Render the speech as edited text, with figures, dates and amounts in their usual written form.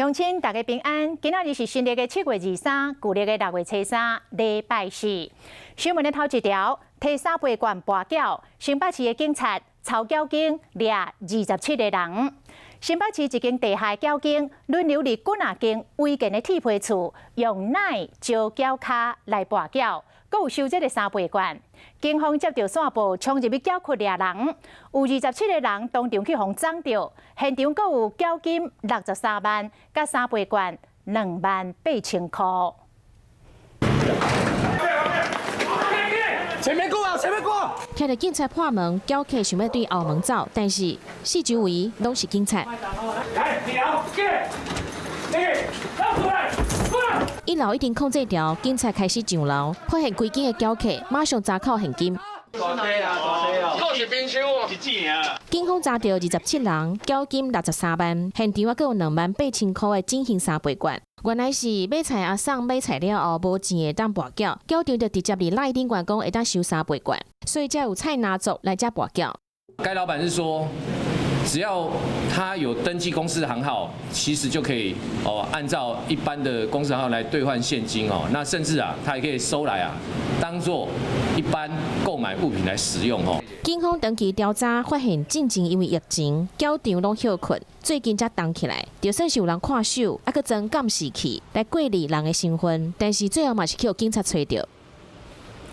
乡亲大家平安，今仔日是新历的7月23，旧历的6月初3，礼拜四。新闻的头一条：提3倍罐跋筊，新北市的警察抄缴警掠27个人。新北市一间地下缴警轮流伫滚仔间违建的铁皮厝，用奶招缴卡来跋筊，阁有收这个3倍罐。警方接到线报，冲入去缴窟掠人，有27个人当场去互掌着，现场阁有缴金63万，甲3倍罐28000块。前面过啊！前面过！听到警察破门，缴客想要对后门走，但是四周围拢是警察。1楼已经控制掉，警察开始上楼，发现规间的缴客马上查扣现金。扣是冰箱哦，是钱啊！警方查到27人，缴金63万，现场还阁有28000块的进行3倍罐。原来是买菜阿送买菜了后无钱会当跋筊，缴场就直接伫赖顶员讲会当收3倍罐，所以才有菜拿走来遮跋筊。该老板是说，只要他有登记公司行号，其实就可以按照一般的公司行号来兑换现金哦。那甚至他也可以收来当做一般购买物品来使用哦。警方长期调查发现，进前因为疫情，缴场拢休困，最近才动起来。就算是有人看守，还阁装监视器来过滤人的身份，但是最后嘛是去警察找到。